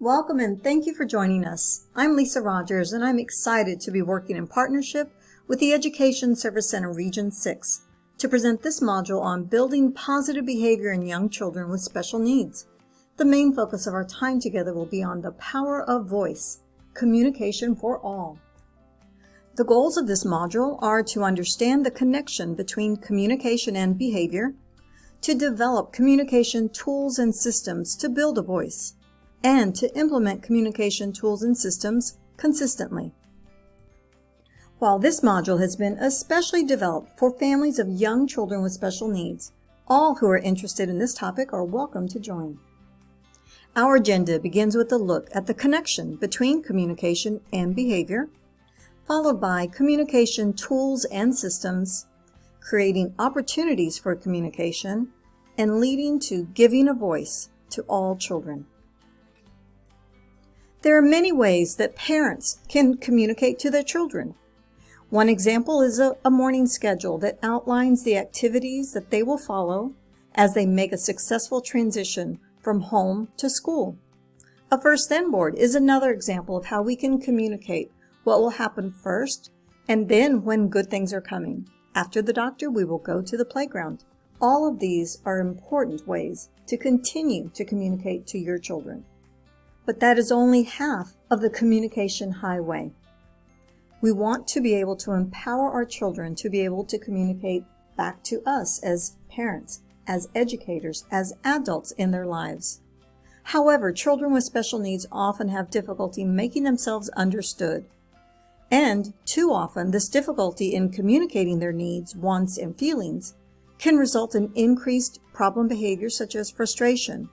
Welcome and thank you for joining us. I'm Lisa Rogers and I'm excited to be working in partnership with the Education Service Center Region 6 to present this module on building positive behavior in young children with special needs. The main focus of our time together will be on the power of voice, communication for all. The goals of this module are to understand the connection between communication and behavior, to develop communication tools and systems to build a voice, and to implement communication tools and systems consistently. While this module has been especially developed for families of young children with special needs, all who are interested in this topic are welcome to join. Our agenda begins with a look at the connection between communication and behavior, followed by communication tools and systems, creating opportunities for communication, and leading to giving a voice to all children. There are many ways that parents can communicate to their children. One example is a morning schedule that outlines the activities that they will follow as they make a successful transition from home to school. A first-then board is another example of how we can communicate what will happen first and then when good things are coming. After the doctor, we will go to the playground. All of these are important ways to continue to communicate to your children. But that is only half of the communication highway. We want to be able to empower our children to be able to communicate back to us as parents, as educators, as adults in their lives. However, children with special needs often have difficulty making themselves understood. And too often, this difficulty in communicating their needs, wants, and feelings can result in increased problem behaviors such as frustration,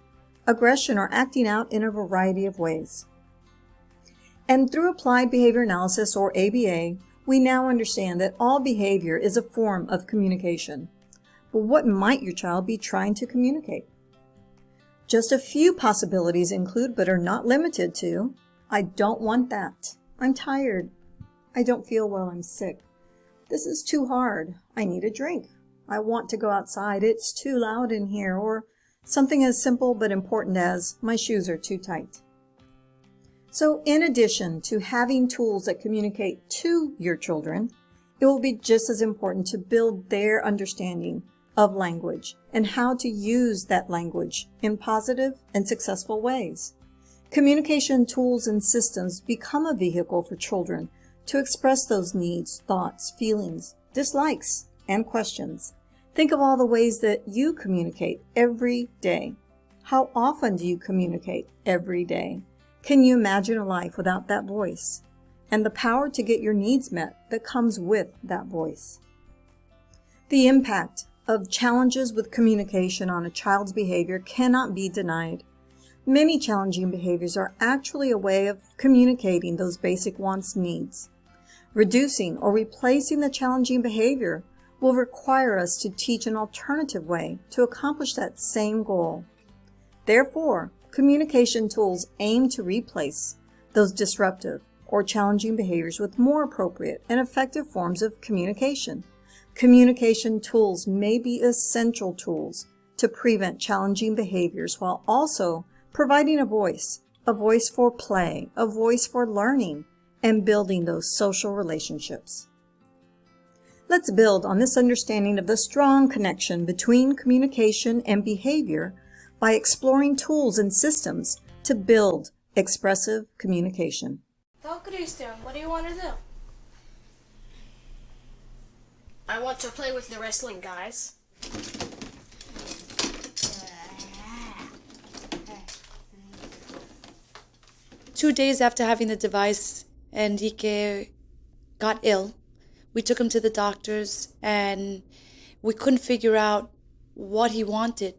aggression, or acting out in a variety of ways. And through applied behavior analysis, or ABA, we now understand that all behavior is a form of communication. But what might your child be trying to communicate? Just a few possibilities include, but are not limited to, I don't want that. I'm tired. I don't feel well. I'm sick. This is too hard. I need a drink. I want to go outside. It's too loud in here. Or something as simple but important as, my shoes are too tight. So in addition to having tools that communicate to your children, it will be just as important to build their understanding of language and how to use that language in positive and successful ways. Communication tools and systems become a vehicle for children to express those needs, thoughts, feelings, dislikes, and questions. Think of all the ways that you communicate every day. How often do you communicate every day? Can you imagine a life without that voice and the power to get your needs met that comes with that voice? The impact of challenges with communication on a child's behavior cannot be denied. Many challenging behaviors are actually a way of communicating those basic wants, needs. Reducing or replacing the challenging behavior will require us to teach an alternative way to accomplish that same goal. Therefore, communication tools aim to replace those disruptive or challenging behaviors with more appropriate and effective forms of communication. Communication tools may be essential tools to prevent challenging behaviors while also providing a voice for play, a voice for learning, and building those social relationships. Let's build on this understanding of the strong connection between communication and behavior by exploring tools and systems to build expressive communication. Well, Christian, what do you want to do? I want to play with the wrestling guys. 2 days after having the device, Enrique got ill. We took him to the doctors and we couldn't figure out what he wanted.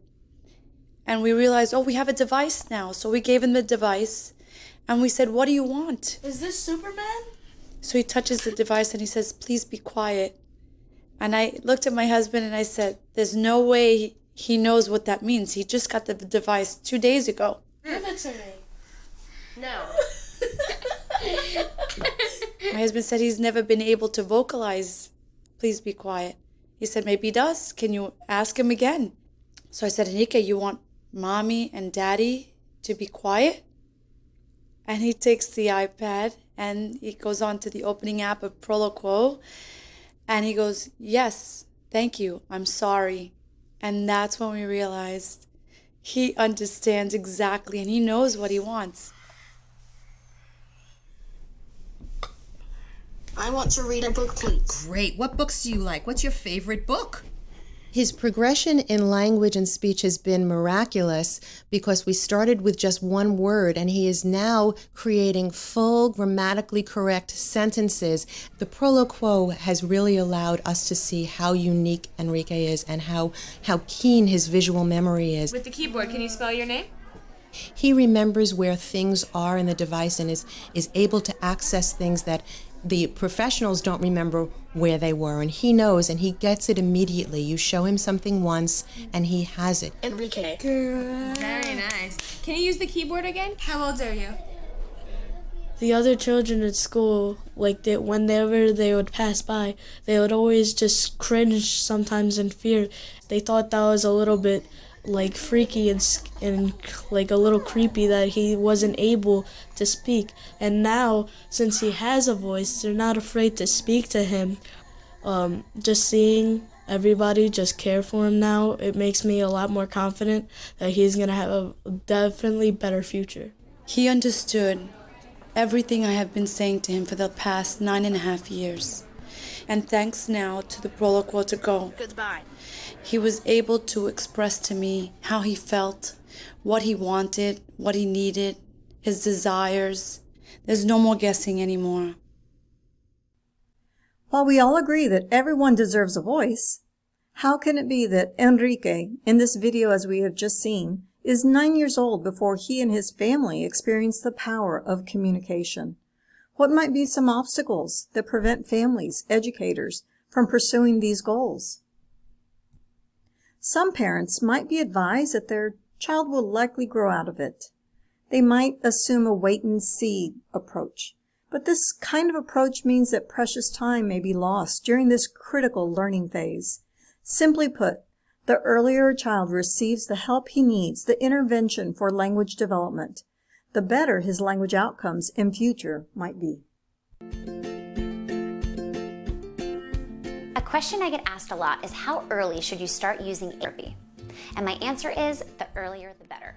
And we realized, we have a device now. So we gave him the device and we said, what do you want? Is this Superman? So he touches the device and he says, please be quiet. And I looked at my husband and I said, there's no way he knows what that means. He just got the device 2 days ago. Give it to me. No. My husband said he's never been able to vocalize, please be quiet. He said, maybe he does. Can you ask him again? So I said, Enrique, you want mommy and daddy to be quiet? And he takes the iPad and he goes on to the opening app of Proloquo and he goes, "Yes, thank you, I'm sorry." And that's when we realized he understands exactly and he knows what he wants. I want to read a book, please. Great. What books do you like? What's your favorite book? His progression in language and speech has been miraculous because we started with just one word and he is now creating full grammatically correct sentences. The Proloquo has really allowed us to see how unique Enrique is and how keen his visual memory is. With the keyboard, can you spell your name? He remembers where things are in the device and is able to access things that the professionals don't remember where they were, and he knows and he gets it immediately. You show him something once and he has it. Enrique. Very nice. Can you use the keyboard again? How old are you? The other children at school, whenever they would pass by, they would always just cringe sometimes in fear. They thought that was a little bit freaky and like a little creepy that he wasn't able to speak. And now, since he has a voice, they're not afraid to speak to him. Just seeing everybody just care for him now, it makes me a lot more confident that he's gonna have a definitely better future. He understood everything I have been saying to him for the past 9.5 years. And thanks now to the Proloquo to go, Goodbye. he was able to express to me how he felt, what he wanted, what he needed, his desires. There's no more guessing anymore. While we all agree that everyone deserves a voice, how can it be that Enrique, in this video as we have just seen, is 9 years old before he and his family experience the power of communication? What might be some obstacles that prevent families, educators, from pursuing these goals? Some parents might be advised that their child will likely grow out of it. They might assume a wait-and-see approach, but this kind of approach means that precious time may be lost during this critical learning phase. Simply put, the earlier a child receives the help he needs, the intervention for language development, the better his language outcomes in future might be. A question I get asked a lot is how early should you start using therapy? And my answer is the earlier the better.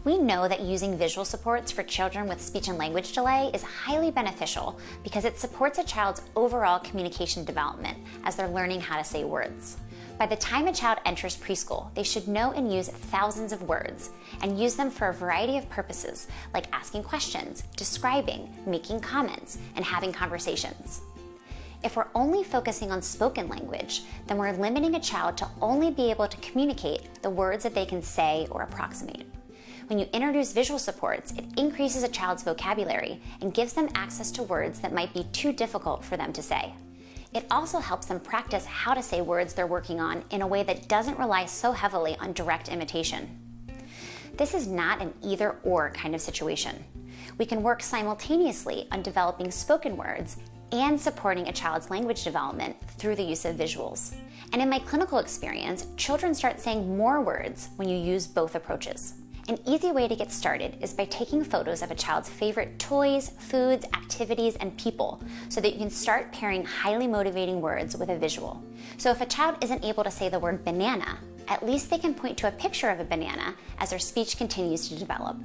We know that using visual supports for children with speech and language delay is highly beneficial because it supports a child's overall communication development as they're learning how to say words. By the time a child enters preschool, they should know and use thousands of words and use them for a variety of purposes like asking questions, describing, making comments, and having conversations. If we're only focusing on spoken language, then we're limiting a child to only be able to communicate the words that they can say or approximate. When you introduce visual supports, it increases a child's vocabulary and gives them access to words that might be too difficult for them to say. It also helps them practice how to say words they're working on in a way that doesn't rely so heavily on direct imitation. This is not an either-or kind of situation. We can work simultaneously on developing spoken words and supporting a child's language development through the use of visuals. And in my clinical experience, children start saying more words when you use both approaches. An easy way to get started is by taking photos of a child's favorite toys, foods, activities, and people so that you can start pairing highly motivating words with a visual. So if a child isn't able to say the word banana, at least they can point to a picture of a banana as their speech continues to develop.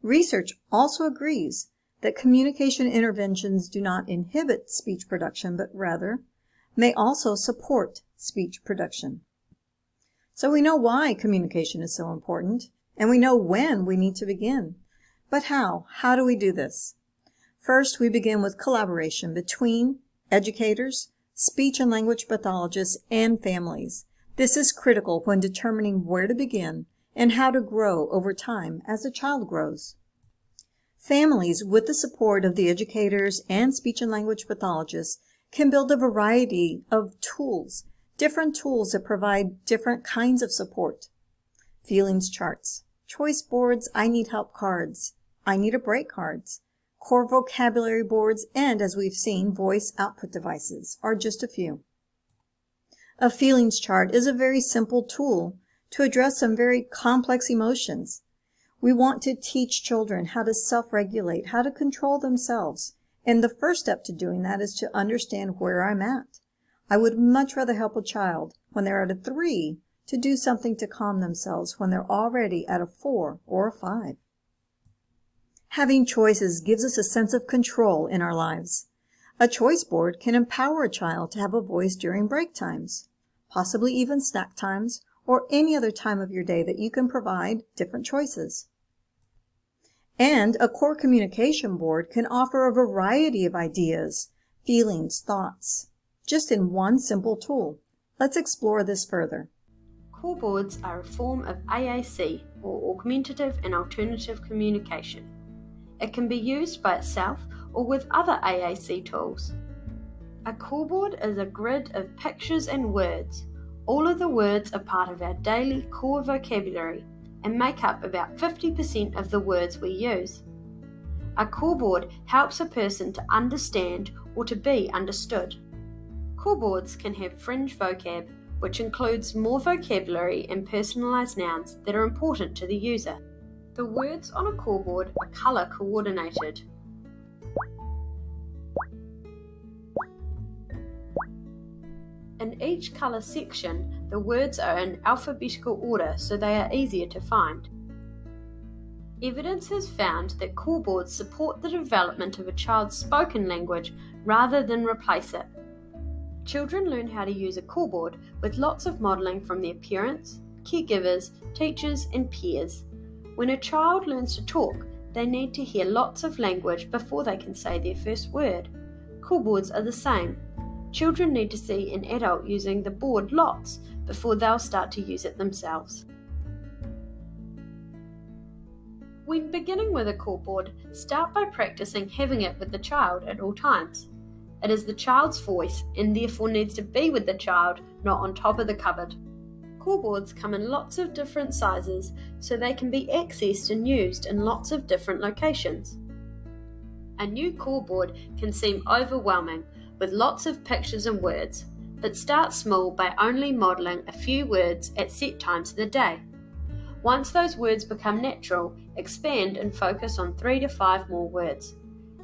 Research also agrees that communication interventions do not inhibit speech production, but rather may also support speech production. So we know why communication is so important, and we know when we need to begin. But how? How do we do this? First, we begin with collaboration between educators, speech and language pathologists, and families. This is critical when determining where to begin and how to grow over time as a child grows. Families, with the support of the educators and speech and language pathologists, can build a variety of tools, different tools that provide different kinds of support. Feelings charts, choice boards, I need help cards, I need a break cards, core vocabulary boards, and, as we've seen, voice output devices are just a few. A feelings chart is a very simple tool to address some very complex emotions. We want to teach children how to self-regulate, how to control themselves. And the first step to doing that is to understand where I'm at. I would much rather help a child when they're at a 3 to do something to calm themselves when they're already at a 4 or a 5. Having choices gives us a sense of control in our lives. A choice board can empower a child to have a voice during break times, possibly even snack times, or any other time of your day that you can provide different choices. And a core communication board can offer a variety of ideas, feelings, thoughts, just in one simple tool. Let's explore this further. Core boards are a form of AAC, or Augmentative and Alternative Communication. It can be used by itself or with other AAC tools. A core board is a grid of pictures and words. All of the words are part of our daily core vocabulary and make up about 50% of the words we use. A core board helps a person to understand or to be understood. Core boards can have fringe vocab, which includes more vocabulary and personalised nouns that are important to the user. The words on a core board are colour coordinated. In each colour section, the words are in alphabetical order so they are easier to find. Evidence has found that core boards support the development of a child's spoken language rather than replace it. Children learn how to use a core board with lots of modelling from their parents, caregivers, teachers and peers. When a child learns to talk, they need to hear lots of language before they can say their first word. Core boards are the same. Children need to see an adult using the board lots before they'll start to use it themselves. When beginning with a core board, start by practicing having it with the child at all times. It is the child's voice and therefore needs to be with the child, not on top of the cupboard. Core boards come in lots of different sizes so they can be accessed and used in lots of different locations. A new core board can seem overwhelming with lots of pictures and words, but start small by only modelling a few words at set times of the day. Once those words become natural, expand and focus on 3 to 5 more words.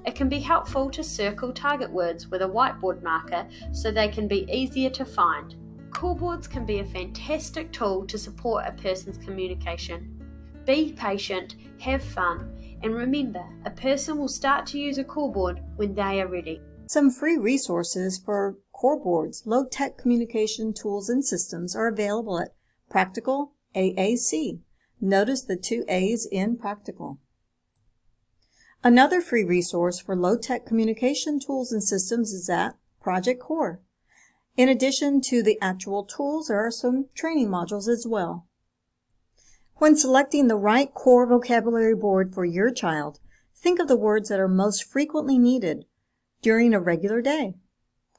It can be helpful to circle target words with a whiteboard marker so they can be easier to find. Core boards can be a fantastic tool to support a person's communication. Be patient, have fun, and remember, a person will start to use a core board when they are ready. Some free resources for core boards, low-tech communication tools and systems are available at Practical AAC. Notice the 2 A's in practical. Another free resource for low-tech communication tools and systems is at Project Core. In addition to the actual tools, there are some training modules as well. When selecting the right core vocabulary board for your child, think of the words that are most frequently needed during a regular day.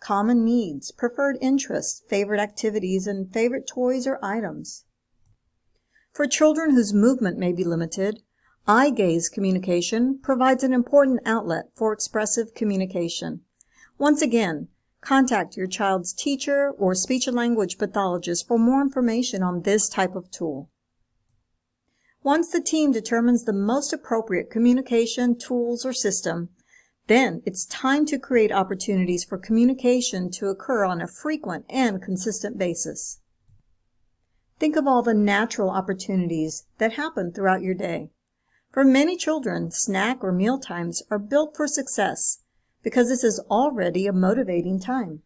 Common needs, preferred interests, favorite activities, and favorite toys or items. For children whose movement may be limited, eye-gaze communication provides an important outlet for expressive communication. Once again, contact your child's teacher or speech and language pathologist for more information on this type of tool. Once the team determines the most appropriate communication tools or system, then it's time to create opportunities for communication to occur on a frequent and consistent basis. Think of all the natural opportunities that happen throughout your day. For many children, snack or meal times are built for success because this is already a motivating time.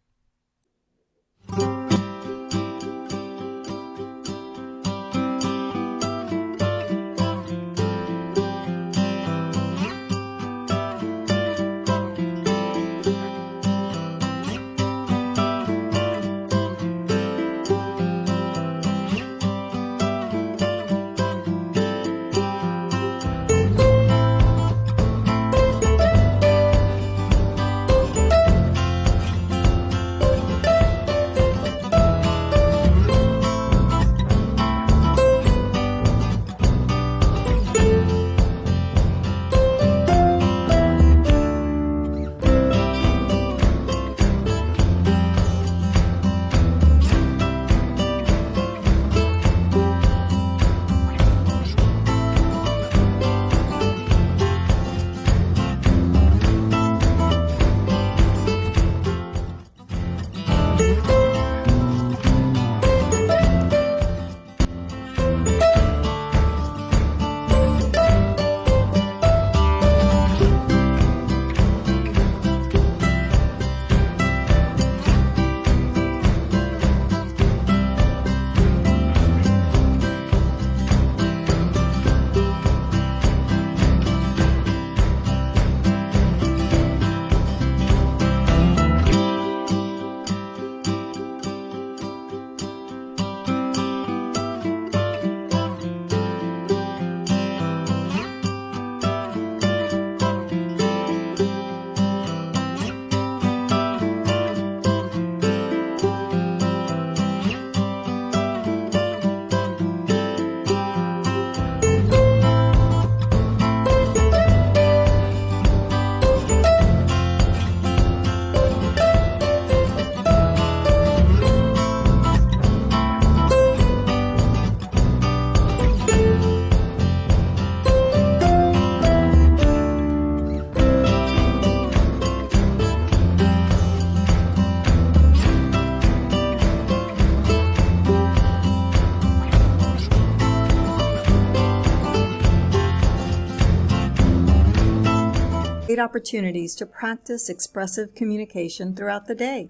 create opportunities to practice expressive communication throughout the day.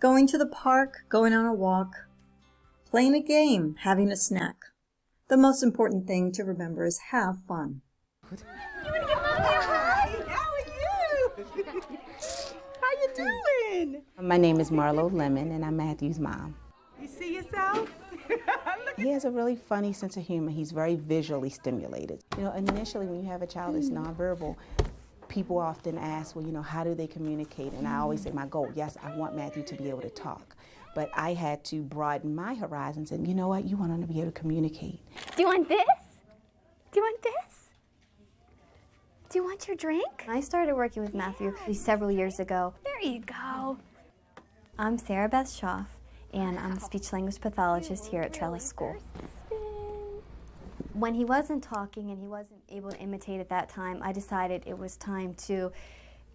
Going to the park, going on a walk, playing a game, having a snack. The most important thing to remember is have fun. My name is Marlo Lemon, and I'm Matthew's mom. You see yourself? He has a really funny sense of humor. He's very visually stimulated. You know, initially when you have a child that's nonverbal, people often ask, well, you know, how do they communicate? And I always say my goal, yes, I want Matthew to be able to talk. But I had to broaden my horizons and, you know what, you want him to be able to communicate. Do you want this? Do you want this? Do you want your drink? I started working with Matthew several years ago. There you go. I'm Sarah Beth Schaff, and I'm a speech-language pathologist here at Trellis School. When he wasn't talking and he wasn't able to imitate at that time, I decided it was time to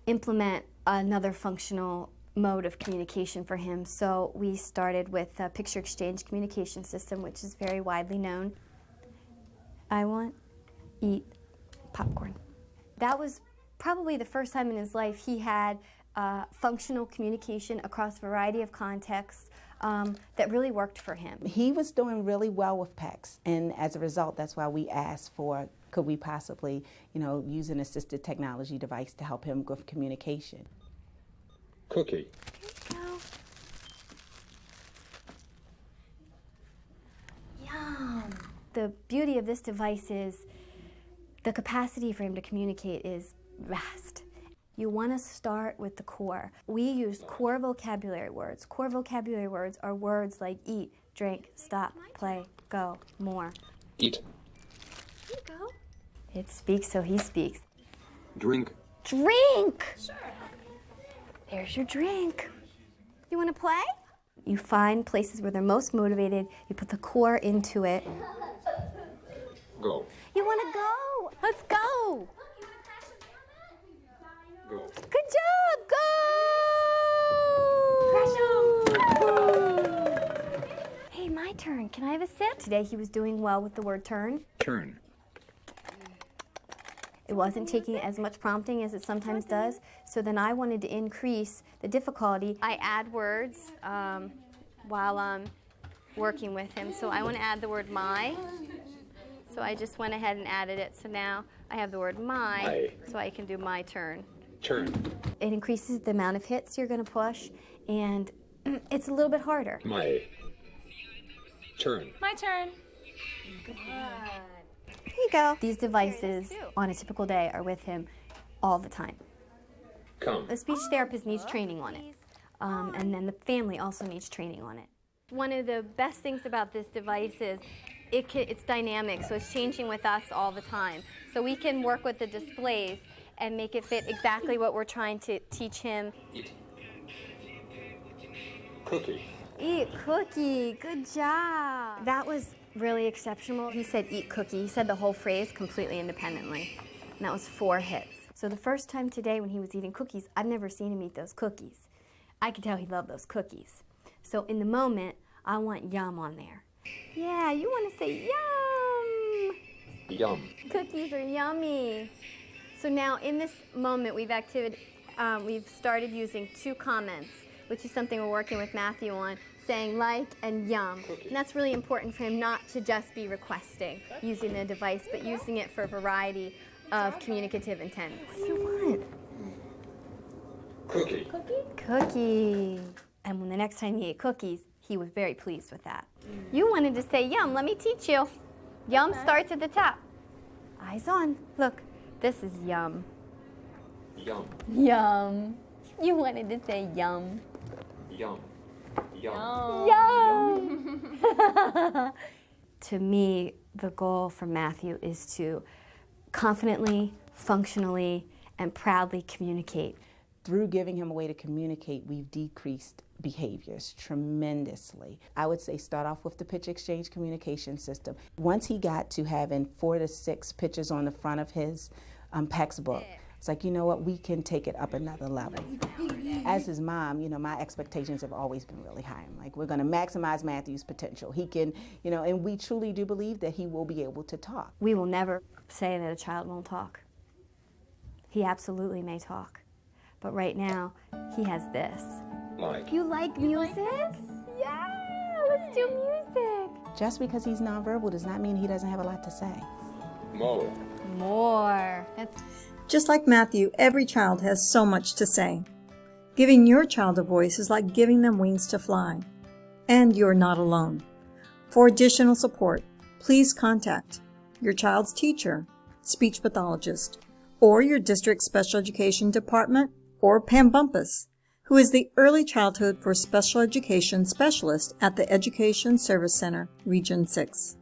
implement another functional mode of communication for him. So we started with a picture exchange communication system, which is very widely known. I want, eat, popcorn. That was probably the first time in his life he had functional communication across a variety of contexts that really worked for him. He was doing really well with PECS, and as a result, that's why we asked for, could we possibly, you know, use an assisted technology device to help him with communication. Cookie. Yum. The beauty of this device is the capacity for him to communicate is vast. You want to start with the core. We use core vocabulary words. Core vocabulary words are words like eat, drink, stop, play, go, more. Eat. Here you go. It speaks, so he speaks. Drink. Drink! Sure. There's your drink. You want to play? You find places where they're most motivated. You put the core into it. Go. You want to go? Let's go. Go. Good job. Go. Hey, my turn. Can I have a sip? Today he was doing well with the word turn. Turn. It wasn't taking as much prompting as it sometimes does, so then I wanted to increase the difficulty. I add words while I'm working with him, so I want to add the word my. So I just went ahead and added it, so now I have the word my, so I can do my turn. Turn. It increases the amount of hits you're going to push, and it's a little bit harder. My. Turn. My turn. Good. Here you go. These devices on a typical day are with him all the time. Come. The speech therapist needs training on it, and then the family also needs training on it. One of the best things about this device is it's dynamic, so it's changing with us all the time. So we can work with the displays and make it fit exactly what we're trying to teach him. Eat. Cookie. Eat cookie. Good job. That was really exceptional. He said eat cookie. He said the whole phrase completely independently. And that was 4 hits. So the first time today when he was eating cookies, I've never seen him eat those cookies. I could tell he loved those cookies. So in the moment, I want yum on there. Yeah, you want to say yum. Yum. Cookies are yummy. So now in this moment, we've started using 2 comments, which is something we're working with Matthew on, saying like and yum. And that's really important for him not to just be requesting using the device, but using it for a variety of communicative intents. What do you want? Cookie. Cookie? Cookie. And when the next time he ate cookies, he was very pleased with that. You wanted to say yum. Let me teach you. Yum starts at the top. Eyes on. Look, this is yum. Yum. Yum. You wanted to say yum. Yum. Yum. Yum. To me, the goal for Matthew is to confidently, functionally, and proudly communicate. Through giving him a way to communicate, we've decreased behaviors tremendously. I would say start off with the pitch exchange communication system. Once he got to having 4 to 6 pictures on the front of his PECS book, it's like, you know what, we can take it up another level. As his mom, you know, my expectations have always been really high. I'm like, we're going to maximize Matthew's potential. He can, you know, and we truly do believe that he will be able to talk. We will never say that a child won't talk. he absolutely may talk. But right now, he has this. Like. You like music? Yeah, let's do music. Just because he's nonverbal does not mean he doesn't have a lot to say. More. More. That's Just like Matthew, every child has so much to say. Giving your child a voice is like giving them wings to fly. And you're not alone. For additional support, please contact your child's teacher, speech pathologist, or your district special education department, or Pam Bumpus, who is the Early Childhood for Special Education Specialist at the Education Service Center, Region 6.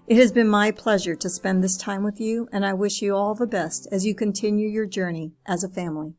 It has been my pleasure to spend this time with you, and I wish you all the best as you continue your journey as a family.